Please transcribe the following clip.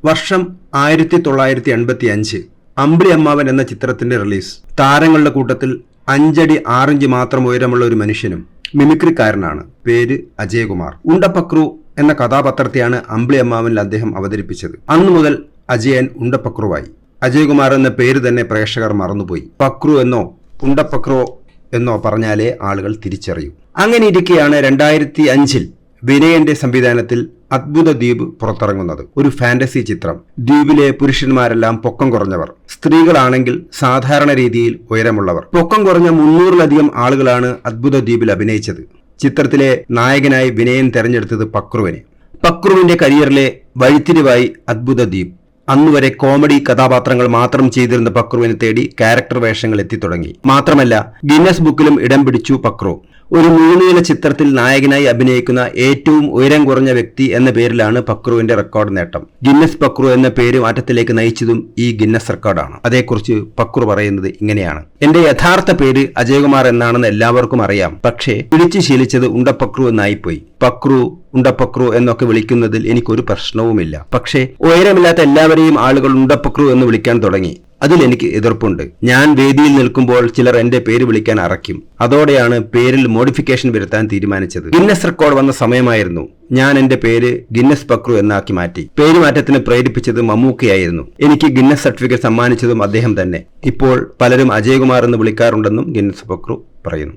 വർഷം 1985. അമ്പിളി അമ്മാവൻ എന്ന ചിത്രത്തിന്റെ റിലീസ്. താരങ്ങളുടെ കൂട്ടത്തിൽ 5 അടി 6 ഇഞ്ച് മാത്രം ഉയരമുള്ള ഒരു മനുഷ്യനും മിമിക്രിക്കാരനാണ്. പേര് അജയകുമാർ. ഉണ്ടപ്പക്രു എന്ന കഥാപാത്രത്തെയാണ് അമ്പിളി അമ്മാവനിൽ അദ്ദേഹം അവതരിപ്പിച്ചത്. അന്നു മുതൽ അജയൻ ഉണ്ടപ്പക്രുവായി. അജയകുമാർ എന്ന പേര് തന്നെ പ്രേക്ഷകർ മറന്നുപോയി. പക്രു എന്നോ ഉണ്ടപ്പക്രോ എന്നോ പറഞ്ഞാലേ ആളുകൾ തിരിച്ചറിയൂ. അങ്ങനെ ഇരിക്കെയാണ് 2005 വിനയന്റെ സംവിധാനത്തിൽ അത്ഭുത ദ്വീപ് പുറത്തിറങ്ങുന്നത്. ഒരു ഫാന്റസി ചിത്രം. ദ്വീപിലെ പുരുഷന്മാരെല്ലാം പൊക്കം കുറഞ്ഞവർ, സ്ത്രീകളാണെങ്കിൽ സാധാരണ രീതിയിൽ ഉയരമുള്ളവർ. പൊക്കം കുറഞ്ഞ 300-ലധികം ആളുകളാണ് അത്ഭുത ദ്വീപിൽ അഭിനയിച്ചത്. ചിത്രത്തിലെ നായകനായി വിനയൻ തെരഞ്ഞെടുത്തത് പക്രുവിനെ. പക്രുവിന്റെ കരിയറിലെ വഴിത്തിരിവായി അത്ഭുത ദ്വീപ്. അന്നുവരെ കോമഡി കഥാപാത്രങ്ങൾ മാത്രം ചെയ്തിരുന്ന പക്രുവിനെ തേടി ക്യാരക്ടർ വേഷങ്ങൾ എത്തിത്തുടങ്ങി. മാത്രമല്ല, ഗിന്നസ് ബുക്കിലും ഇടം പിടിച്ചു പക്രു. ഒരു മുഴുനീള ചിത്രത്തിൽ നായകനായി അഭിനയിക്കുന്ന ഏറ്റവും ഉയരം കുറഞ്ഞ വ്യക്തി എന്ന പേരിലാണ് പക്രുവിന്റെ റെക്കോർഡ് നേട്ടം. ഗിന്നസ് പക്രു എന്ന പേര് മാറ്റത്തിലേക്ക് നയിച്ചതും ഈ ഗിന്നസ് റെക്കോർഡാണ്. അതേക്കുറിച്ച് പക്രു പറയുന്നത് ഇങ്ങനെയാണ്: എന്റെ യഥാർത്ഥ പേര് അജയകുമാർ എന്നാണെന്ന് എല്ലാവർക്കും അറിയാം. പക്ഷേ വിളിച്ചു ശീലിച്ചത് ഉണ്ടപ്പക്രു എന്നായിപ്പോയി. പക്രു, ഉണ്ടപ്പക്രു എന്നൊക്കെ വിളിക്കുന്നതിൽ എനിക്കൊരു പ്രശ്നവുമില്ല. പക്ഷേ ഉയരമില്ലാത്ത എല്ലാവരെയും ആളുകൾ ഉണ്ടപ്പക്രു എന്ന് വിളിക്കാൻ തുടങ്ങി. അതിൽ എനിക്ക് എതിർപ്പുണ്ട്. ഞാൻ വേദിയിൽ നിൽക്കുമ്പോൾ ചിലർ എന്റെ പേര് വിളിക്കാൻ അറയ്ക്കും. അതോടെയാണ് പേരിൽ മോഡിഫിക്കേഷൻ വരുത്താൻ തീരുമാനിച്ചത്. ഗിന്നസ് റെക്കോർഡ് വന്ന സമയമായിരുന്നു ഞാൻ എന്റെ പേര് ഗിന്നസ് പക്രു എന്നാക്കി മാറ്റി. പേരുമാറ്റത്തിന് പ്രേരിപ്പിച്ചത് മമ്മൂക്കയായിരുന്നു. എനിക്ക് ഗിന്നസ് സർട്ടിഫിക്കറ്റ് സമ്മാനിച്ചതും അദ്ദേഹം തന്നെ. ഇപ്പോൾ പലരും അജയകുമാർ എന്ന് വിളിക്കാറുണ്ടെന്നും ഗിന്നസ് പക്രു പറയുന്നു.